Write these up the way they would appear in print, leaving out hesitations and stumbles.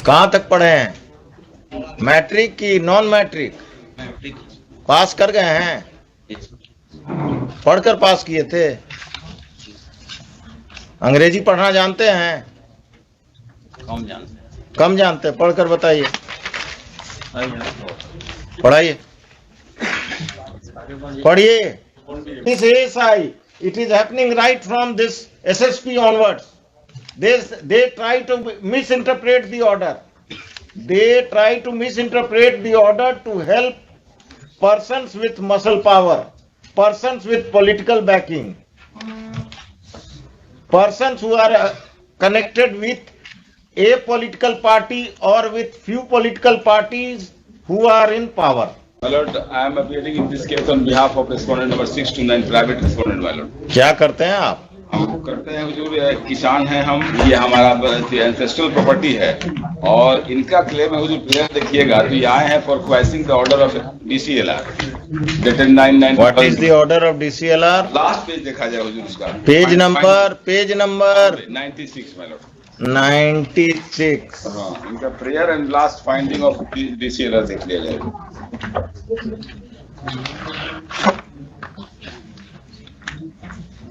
कहाँ तक पढ़े हैं? मैट्रिक की नॉन मैट्रिक? मैट्रिक। पास कर गए हैं? पढ़कर पास किए थे? अंग्रेजी पढ़ना जानते हैं? कम जानते हैं। कम जानते हैं, पढ़कर बताइए, पढ़ाइए, पढ़िए। This ASI, it is happening right from this SSP onwards. They try to misinterpret the order. They try to misinterpret the order to help persons with muscle power, persons with political backing, persons who are connected with a political party or with few political parties who are in power. My lord, I am appearing in this case on behalf of respondent number 629, private respondent, my lord. क्या करते हैं आप? हम करते हैं हुजूर, किसान हैं हम, ये हमारा एंसेस्ट्रल प्रॉपर्टी है और इनका क्लेम है हुजूर। प्लेयर देखिएगा तो ये आए हैं for questioning the order of DCLR dated 9/9। What is the order of DCLR? Last page देखा जाए हुजूर उसका। Page number 96 my lord। 96। हाँ, इनका prayer and last finding of DCLR देख लिया जाए।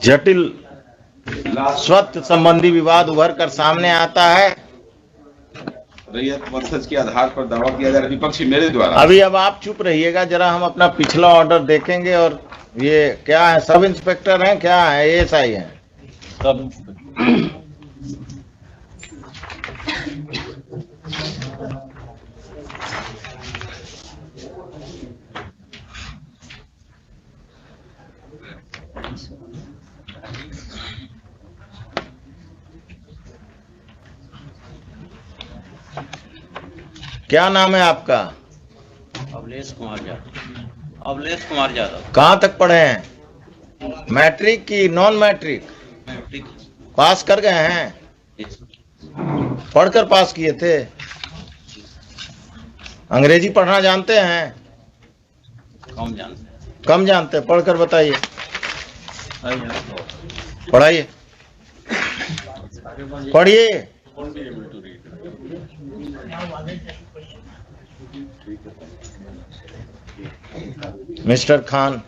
जटिल स्वत्व संबंधी विवाद उभर कर सामने आता है। रैयत वंशज के आधार पर दावा किया जा रहा है विपक्षी मेरे द्वारा। अभी अब आप चुप रहिएगा, जरा हम अपना पिछला ऑर्डर देखेंगे। और ये क्या है, सब इंस्पेक्टर हैं, क्या है, ASI हैं? सब क्या नाम है आपका? अवलेश कुमार यादव। अवलेश कुमार यादव। कहाँ तक पढ़े हैं? मैट्रिक की नॉन मैट्रिक? मैट्रिक। पास कर गए हैं? पढ़कर पास किए थे? अंग्रेजी पढ़ना जानते हैं? कम जानते हैं। कम जानते हैं, पढ़कर बताइए, पढ़ाइए, पढ़िए। Mr. Khan,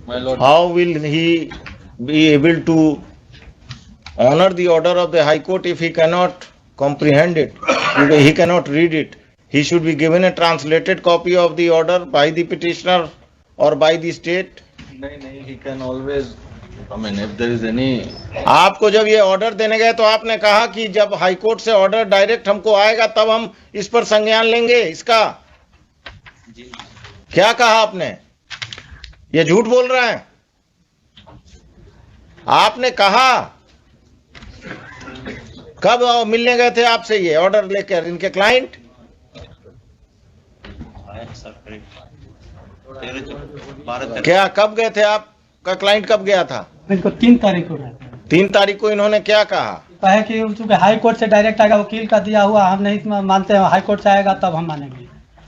My lord, how will he be able to honor the order of the High Court if he cannot comprehend it? He cannot read it. He should be given a translated copy of the order by the petitioner or by the state. नहीं, he can always, I mean, if there is any. आपको जब ये order देने गए तो आपने कहा कि जब हाई कोर्ट से ऑर्डर डायरेक्ट हमको आएगा तब हम इस पर संज्ञान लेंगे इसका। जी क्या कहा आपने? ये झूठ बोल रहे हैं। आपने कहा कब मिलने गए थे आपसे ये ऑर्डर लेकर इनके क्लाइंट? सर करीब 12 क्या कब गए थे? आपका क्लाइंट कब गया था? इनको 3 तारीख को गए थे। 3 तारीख को इन्होंने क्या कहा? कहा कि चूंकि हाई कोर्ट से डायरेक्ट आएगा, वकील का दिया हुआ, हम नहीं मानते हैं, हाई कोर्ट से आएगा तब हम मानेंगे।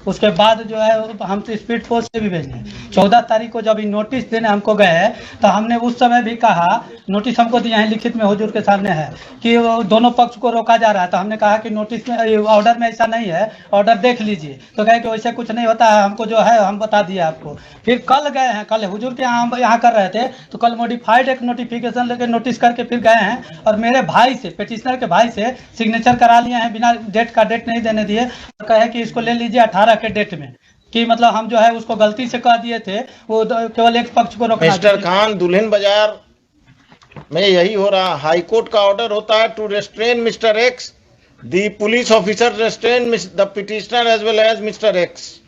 उसके बाद जो है हम तो स्पीड फोर्स से भी भेजे। 14 तारीख को जब नोटिस देने हमको गए तो हमने उस समय भी कहा, नोटिस हमको दिया है, लिखित में हुजूर के सामने है कि वो दोनों पक्ष को रोका जा रहा है। तो हमने कहा कि नोटिस में, ऑर्डर में ऐसा नहीं है, ऑर्डर देख लीजिए। तो कहे कि वैसे कुछ नहीं होता है, हमको जो है हम बता दिए आपको। फिर कल गए हैं, कल हुजूर के यहाँ हम यहाँ कर रहे थे तो कल मॉडिफाइड एक नोटिफिकेशन लेके नोटिस करके फिर गए हैं और मेरे भाई से, पिटिशनर के भाई से सिग्नेचर करा लिए हैं, बिना डेट का, डेट नहीं देने दिए। कहे कि इसको ले लीजिए 18 के डेट में, कि मतलब हम जो है उसको गलती से कह दिए थे, वो केवल एक पक्ष को रोकना। मिस्टर खान, दुल्हिन बाजार में यही हो रहा। हाई कोर्ट का ऑर्डर होता है to restrain mister X, the police officer restrain the petitioner as well as mister X.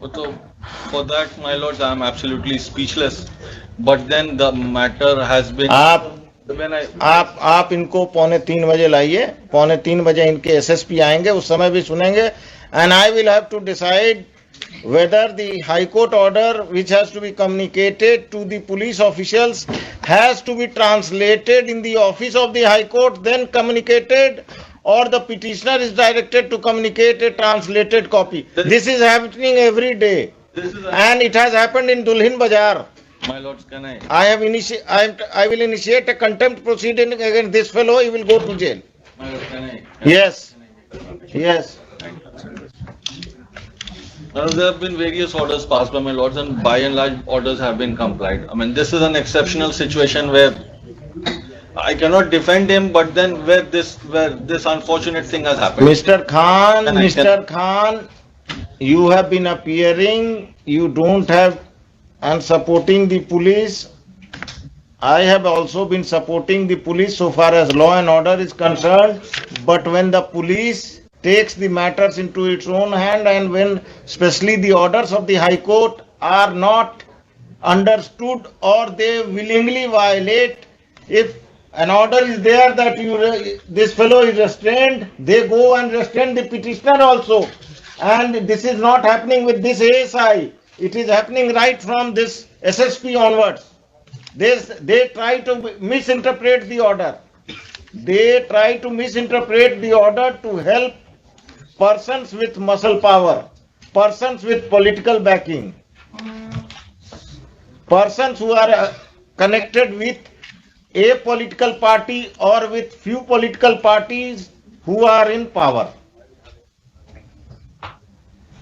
So for that, my lords, I am absolutely speechless. But then the matter has been. आप इनको 2:45 बजे लाइए। 2:45 बजे इनके SSP आएंगे, उस समय भी सुनेंगे। And I will have to decide whether the High Court order which has to be communicated to the police officials has to be translated in the office of the High Court, then communicated, or the petitioner is directed to communicate a translated copy. This is happening every day, and it has happened in Dulhin Bazaar. My lords, can I? I will initiate a contempt proceeding against this fellow. He will go to jail. My lord, can I? Yes. Yes. Now, there have been various orders passed by my lords, and by and large, orders have been complied. I mean, this is an exceptional situation where I cannot defend him, but then where this unfortunate thing has happened. Mr. Khan, And I Mr. Khan, you have been appearing, you don't have, and supporting the police. I have also been supporting the police so far as law and order is concerned, but when the police takes the matters into its own hand, and when especially the orders of the High Court are not understood or they willingly violate, if an order is there that this fellow is restrained, they go and restrain the petitioner also. And this is not happening with this ASI. It is happening right from this SSP onwards. They try to misinterpret the order. They try to misinterpret the order to help persons with muscle power, persons with political backing, persons who are connected with a political party or with few political parties who are in power.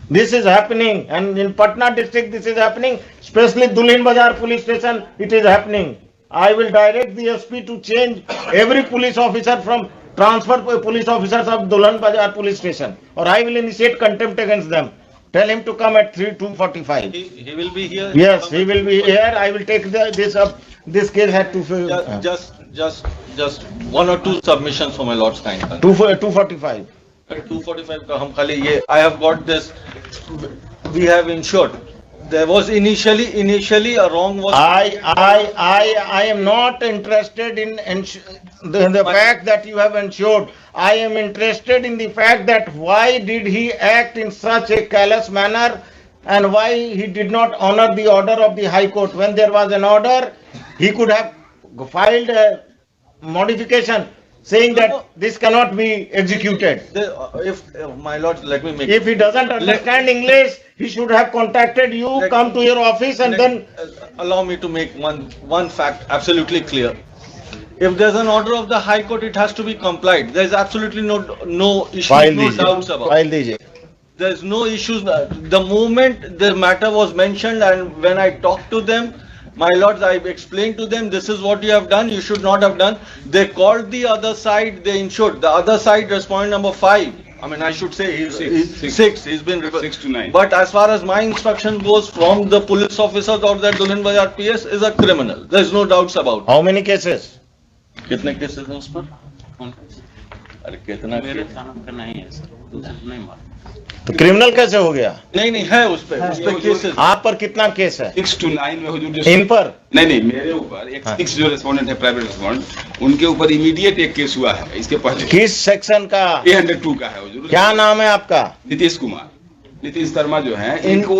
This is happening, and in Patna district this is happening, especially Dulhin Bazar police station it is happening. I will direct the SP to change every police officer from transfer police officers of Dulhin Bazar police station, or I will initiate contempt against them. Tell him to come at 2:45. He will be here. Yes, he will be here. I will take this up. This case had to Just one or two submissions for my lord's kind. 2:45. 245 का हम खाली ये I have got this. We have ensured. There was initially a wrong was. I am not interested in the fact that you have ensured. I am interested in the fact that why did he act in such a callous manner, and why he did not honor the order of the High Court. When there was an order, he could have filed a modification saying that this cannot be executed. If my lord, let me make. If he doesn't understand English, he should have contacted you, come to your office, and then Allow me to make one fact absolutely clear. If there's an order of the High Court, it has to be complied. There's absolutely no issues, no doubts about. file दीजिए. There's no issues. The moment the matter was mentioned, and when I talked to them, my lords, I explained to them, this is what you have done, you should not have done. They called the other side, they ensured. The other side, respondent number 5. I mean, I should say he's 6. He's been 6 to 9. But as far as my instruction goes from the police officers or that Dulhin Bazar PS is a criminal. There's no doubts about it. How many cases? कितने cases हैं उस पर? अरे कितना मेरे थाना का नहीं है सर, दूसरा नहीं मालूम। तो क्रिमिनल कैसे हो गया? नहीं है उस पे केसेस। आप पर कितना केस है? 6 to 9 में हुजूर जो इन पर? नहीं मेरे ऊपर एक 6 जो रेस्पोंडेंट है, प्राइवेट रेस्पोंडेंट, उनके ऊपर इमीडिएट एक केस हुआ है। इसके पहले किस सेक्शन का? 302 का है हुजूर। क्या नाम है आपका? नीतीश कुमार, नीतीश शर्मा जो है, इनको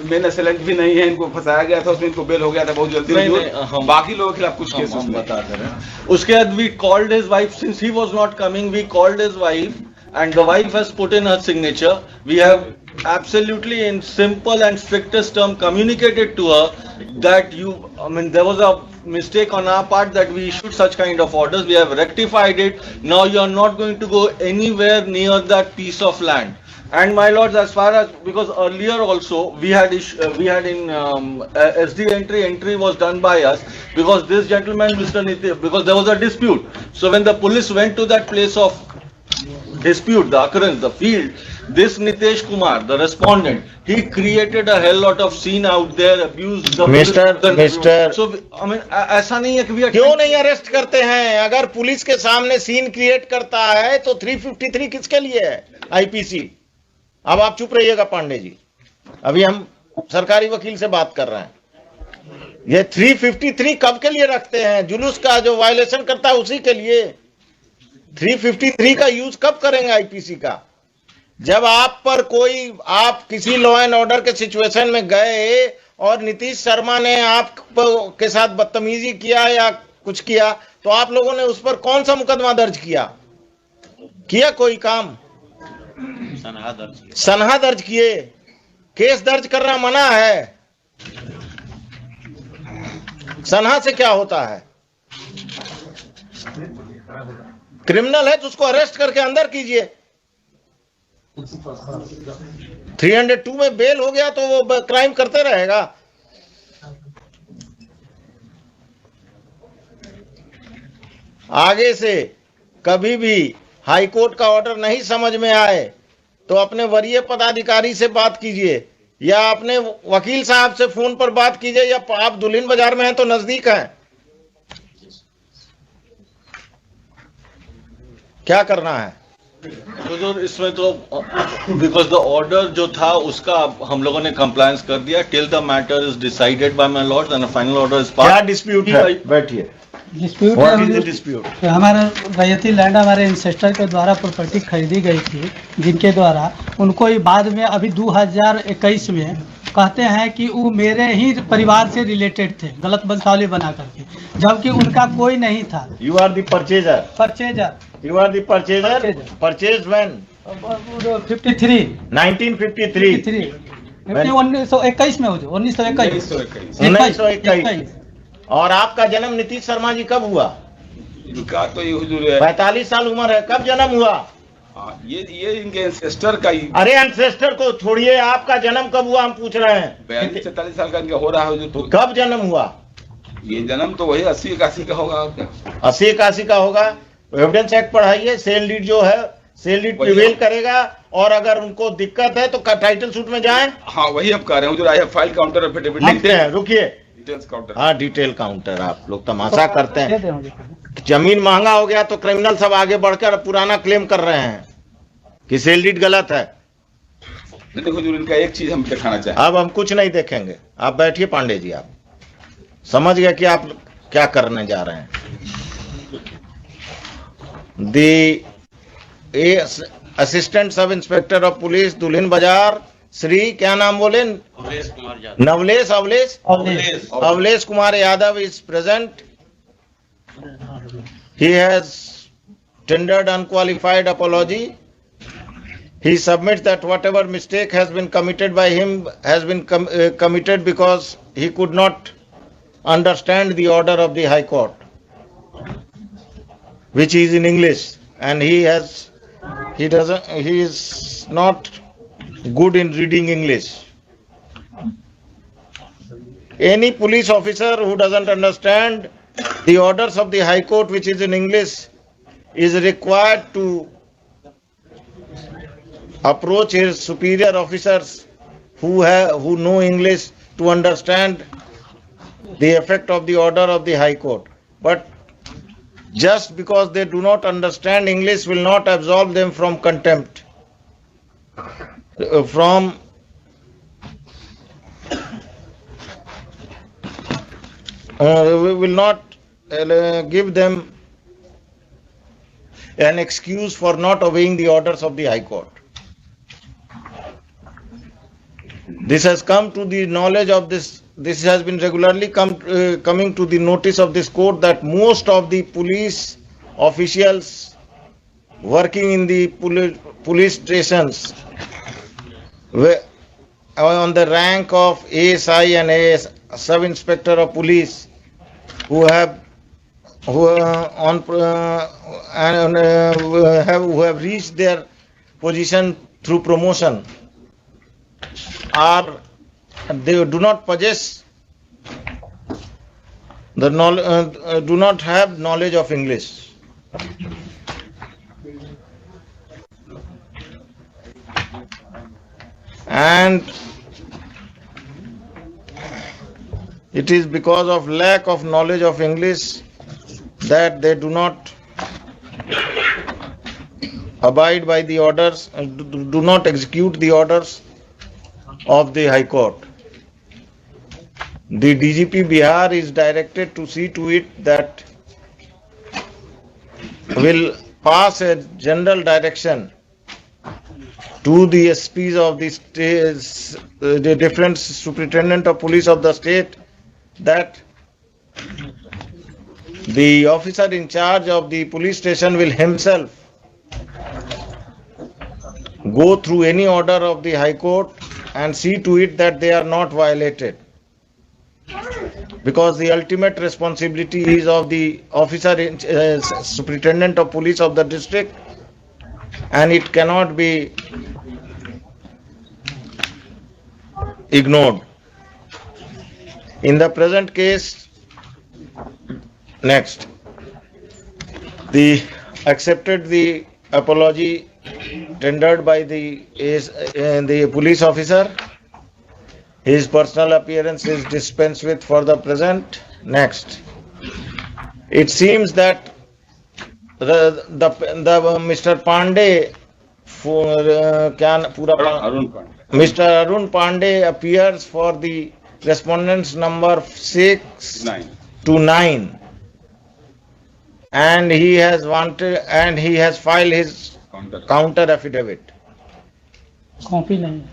मेन असेलेंट भी नहीं है, इनको फंसाया गया था, उसमें इनको बेल हो गया था बहुत जल्दी। बाकी लोगों के खिलाफ कुछ केस हम बता दे रहे हैं। उसके बाद we called his wife, since he was not coming, we called his wife and the wife has put in her signature. We have absolutely in simple and strictest term communicated to her that there was a mistake on our part that we issued such kind of orders. We have rectified it. Now you are not going to go anywhere near that piece of land. And my lords, as far as, because earlier also we had in SD entry was done by us, because this gentleman, Mr. Nitish, because there was a dispute. So when the police went to that place of dispute, the occurrence, the field, this Nitesh Kumar, the respondent, he created a hell lot of scene out there, abused the Mr. So I mean, ऐसा नहीं है कि we are क्यों नहीं arrest करते हैं? अगर police के सामने सीन क्रिएट करता है तो 353 किसके लिए है? आईपीसी। अब आप चुप रहिएगा पांडे जी, अभी हम सरकारी वकील से बात कर रहे हैं। ये 353 कब के लिए रखते हैं? जुलूस का जो वायलेशन करता है उसी के लिए। 353 का यूज कब करेंगे आईपीसी का? जब आप पर कोई, आप किसी लॉ एंड ऑर्डर के सिचुएशन में गए और नीतीश शर्मा ने आप के साथ बदतमीजी किया या कुछ किया, तो आप लोगों ने उस पर कौन सा मुकदमा दर्ज किया कोई काम? सनहा दर्ज किए। केस दर्ज करना मना है। सनहा से क्या होता है? क्रिमिनल है तो उसको अरेस्ट करके अंदर कीजिए। 302 में बेल हो गया तो वो क्राइम करते रहेगा। आगे से कभी भी हाई कोर्ट का ऑर्डर नहीं समझ में आए तो अपने वरीय पदाधिकारी से बात कीजिए या अपने वकील साहब से फोन पर बात कीजिए, या आप दुल्हिन बाजार में हैं तो नजदीक हैं, क्या करना है। तो जो इसमें तो बिकॉज द ऑर्डर जो था उसका हम लोगों ने कंप्लायंस कर दिया till the matter is decided by my Lord and final order is क्या डिस्प्यूट है? बैठिए। Dispute What is the dispute? हमारा रैयती लैंड हमारे इंसेस्टर के द्वारा प्रॉपर्टी खरीदी गई थी, जिनके द्वारा उनको ये बाद में अभी 2021 में कहते हैं कि वो मेरे ही परिवार से रिलेटेड थे, गलत वंशावली बना करके, जबकि उनका कोई नहीं था। You are the purchaser. Purchaser You are the purchaser. Purchaser. Purchased when? 53 1953. 1921 में हो जो 1921 1921। और आपका जन्म नीतीश शर्मा जी कब हुआ? इनका तो ये हुजूर है 45 साल उम्र है, कब जन्म हुआ? हाँ, ये इनके एंसेस्टर का ही अरे एंसेस्टर को छोड़िए, आपका जन्म कब हुआ हम पूछ रहे हैं। 42-43 साल का इनका हो रहा है हुजूर। तो कब जन्म हुआ? ये जन्म तो वही 80-81 का होगा। और क्या 80-81 का होगा। एविडेंस एक्ट पढ़ाइए, सेल डीड जो है सेल डीड प्रिवेल करेगा, और अगर उनको दिक्कत है तो टाइटल सूट में जाएं। हाँ वही अब कह रहे हैं हुजूर। I have file counter affidavit लिखते हैं, रुकिए। Details counter. हाँ डिटेल काउंटर। आप लोग तमाशा करते हैं। जमीन महंगा हो गया तो क्रिमिनल सब आगे बढ़कर पुराना क्लेम कर रहे हैं कि सेल डीड गलत है। देखो हुजूर, इनका एक चीज हम दिखाना चाहें। अब हम कुछ नहीं देखेंगे, आप बैठिए पांडे जी। आप समझ गए कि आप क्या करने जा रहे हैं। Assistant sub inspector of police दुल्हिन बाजार, श्री क्या नाम बोले? Avlesh Kumar Yadav. Avlesh Kumar Yadav is present. He has tendered unqualified apology. He submits that whatever mistake has been committed by him has been committed because he could not understand the order of the High Court, which is in English, and he is not good in reading English. Any police officer who doesn't understand the orders of the High Court, which is in English, is required to approach his superior officers who know English to understand the effect of the order of the High Court. But just because they do not understand English will not absolve them from contempt. We will not give them an excuse for not obeying the orders of the High Court. This has come to the knowledge of this has been regularly coming to the notice of this court, that most of the police officials working in the police stations on the rank of ASI and AS, sub-inspector of police, who have reached their position through promotion, they do not possess the knowledge, do not have knowledge of English. And it is because of lack of knowledge of English that they do not abide by the orders and do not execute the orders of the High Court. The DGP Bihar is directed to see to it that will pass a general direction to the SPs of the states, the different superintendent of police of the state, that the officer in charge of the police station will himself go through any order of the High Court and see to it that they are not violated. because the ultimate responsibility is of the officer, superintendent of police of the district, and it cannot be ignored. In the present case, next, the accepted the apology tendered by the police officer. His personal appearance is dispensed with for the present. Next, it seems that the Mr. Pandey Mr. Arun Pandey appears for the respondents number 6 to 9, and he has filed his counter affidavit. Copy नहीं है।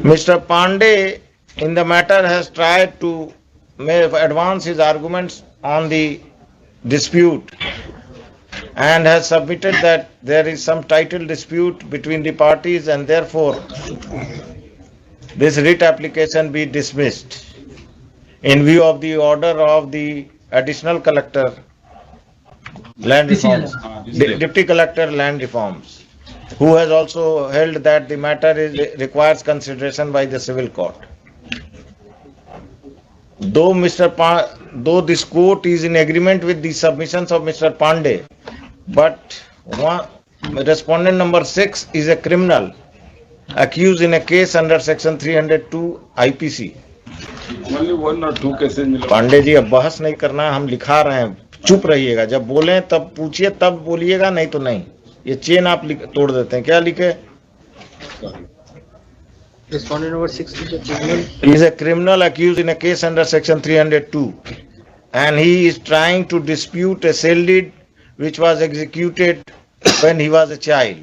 Mr. Pandey in the matter has tried to advance his arguments on the dispute and has submitted that there is some title dispute between the parties and therefore this writ application be dismissed in view of the order of the additional collector land reforms, deputy collector land reforms, who has also held that the matter requires consideration by the civil court. Though this court is in agreement with the submissions of Mr. Pandey, but respondent number 6 is a criminal accused in a case under section 302 IPC. Only 1 or 2 cases. Pandey ji अब बहस नहीं करना, हम लिखा रहे हैं, चुप रहिएगा, जब बोले तब पूछिए तब बोलिएगा, नहीं तो नहीं। ये चेन आप तोड़ देते हैं। क्या लिखे? Respondent number 6 is a criminal. He is a criminal accused in a case under section 302 and he is trying to dispute a sale deed which was executed when he was a child.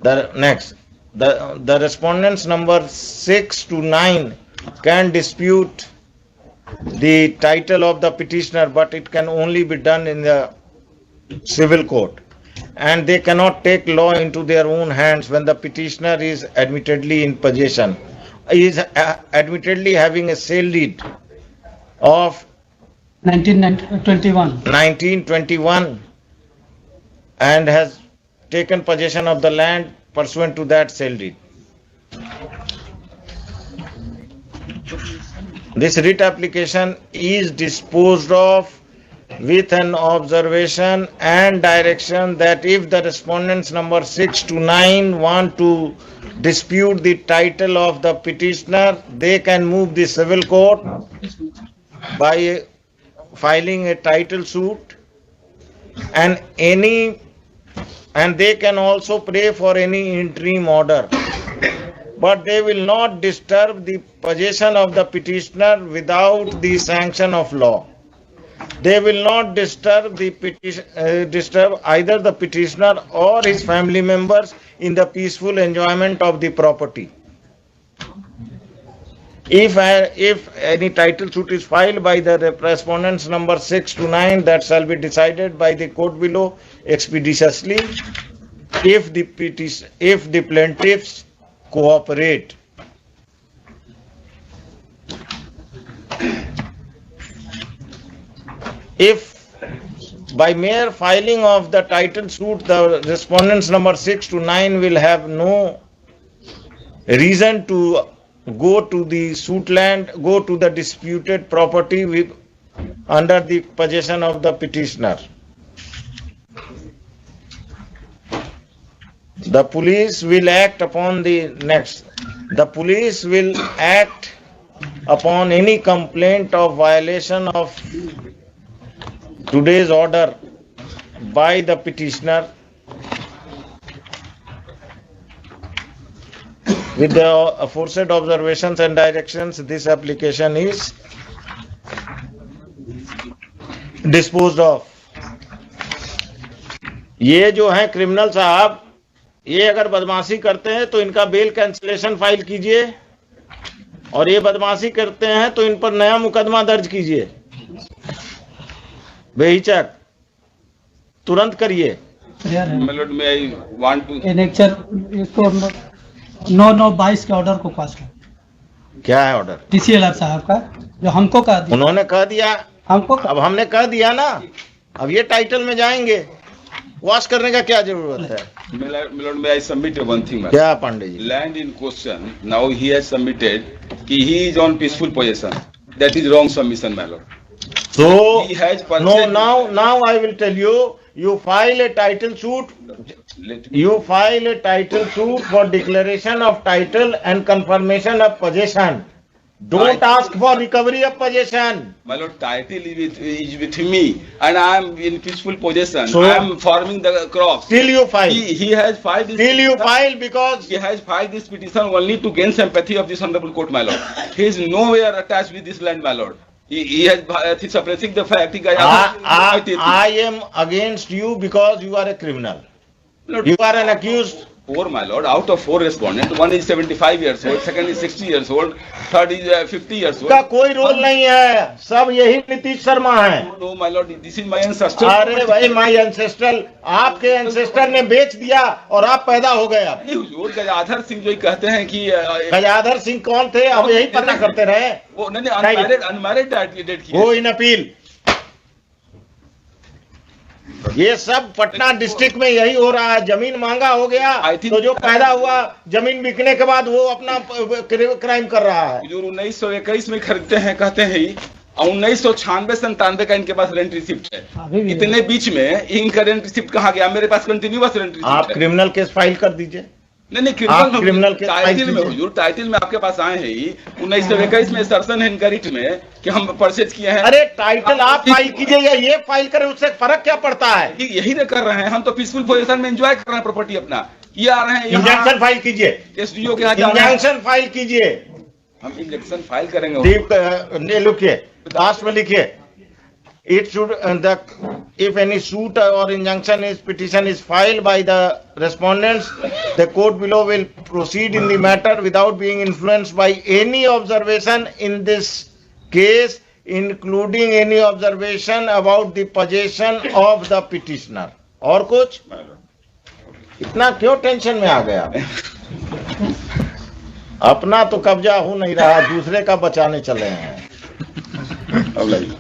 The respondents number 6 to 9 can dispute the title of the petitioner, but it can only be done in the civil court, and they cannot take law into their own hands when the petitioner is admittedly in possession, is admittedly having a sale deed of 1921 and has taken possession of the land pursuant to that sale deed. This writ application is disposed of with an observation and direction that if the respondents number 6 to 9 want to dispute the title of the petitioner, they can move the civil court by filing a title suit, and they can also pray for any interim order, but they will not disturb the possession of the petitioner without the sanction of law. They will not disturb either the petitioner or his family members in the peaceful enjoyment of the property. If any title suit is filed by the respondents number 6 to 9, that shall be decided by the court below expeditiously if the plaintiffs cooperate. If by mere filing of the title suit, the respondents number 6 to 9 will have no reason to go to the suit land, go to the disputed property under the possession of the petitioner. The police will act upon any complaint of violation of today's order by the petitioner with the aforesaid observations and directions. This application is disposed of. ये जो है criminal साहब, ये अगर बदमाशी करते हैं तो इनका बेल कैंसिलेशन फाइल कीजिए, और ये बदमाशी करते हैं तो इन पर नया मुकदमा दर्ज कीजिए, बेहिचक तुरंत करिए। Melody, may I want to... annexure इसको 9/9/22 के ऑर्डर को क्वाश कर, क्या है ऑर्डर? TCLR साहब का, जो हमको कह दिया, उन्होंने कह दिया, हमको अब हमने कह दिया ना, अब ये टाइटल में जाएंगे, वॉश करने का क्या जरूरत है? Milord, may I submit one thing, man? क्या Pandey ji? Land in question, now he has submitted कि he is on peaceful possession. That is wrong submission, my lord. So He has no, purchased. now I will tell you, you file a title suit. Let- You file a title suit for declaration of title and confirmation of possession. Don't ask for recovery of possession. My lord, title is with me, and I am in peaceful possession. So- I am farming the crops. Till you file. He has filed this. Till you petition- file because He has filed this petition only to gain sympathy of this honorable court, my lord. He is nowhere attached with this land, my lord. He has suppressing the fact. I am against you because you are a criminal. You are an accused. Four, my lord. Out of four respondents, one is 75 years old, second is 60 years old, third is 50 years old. का कोई role नहीं है, सब यही नीतीश शर्मा है. No, my lord. This is my ancestor. अरे भाई माई ancestor, आपके एंसेस्टर ने बेच दिया और आप पैदा हो गए. अब नहीं, हुजूर गजाधर सिंह जो कहते हैं कि गजाधर सिंह कौन थे? अब यही पता करते रहे. वो नहीं अनमैरिड डेट की वो इन अपील. ये सब पटना डिस्ट्रिक्ट में यही हो रहा है. जमीन महंगा हो गया तो जो पैदा हुआ जमीन बिकने के बाद वो अपना क्राइम कर रहा है. हुजूर 1921 में खरीदते हैं कहते हैं ही, और 1996-97 का इनके पास रेंट रिसिप्ट अभी है. भी इतने बीच में इनका रेंट रिसिप्ट कहाँ गया? मेरे पास कंटिन्यूअस रेंट रिसिप्ट आप है. क्रिमिनल केस फाइल कर दीजिए. नहीं आप criminal के टाइटल फाइल में कीजिए. हुजूर, टाइटल में आपके पास आए हैं ही 1921 में सर्सन है इनका रिट में कि हम परचेज किए हैं. अरे टाइटल आप फाइल कीजिए या ये फाइल करें, उससे फर्क क्या पड़ता है? यही तो कर रहे हैं हम, तो पीसफुल पोजीशन में एंजॉय कर रहे हैं प्रॉपर्टी अपना. ये आ रहे हैं इंजंक्शन फाइल कीजिए. एसडीओ के यहाँ जा रहे हैं. इंजंक्शन फाइल कीजिए. हम इंजेक्शन फाइल करेंगे. दीप लिखिए, लास्ट में लिखिए. It should if any suit or injunction is petition is filed by the respondents, the court below will proceed in the matter without being influenced by any observation in this case, including any observation about the possession of the petitioner. और कुछ? इतना क्यों tension में आ गया? अपना तो कब्जा हो नहीं रहा, दूसरे का बचाने चले हैं. अब लगी.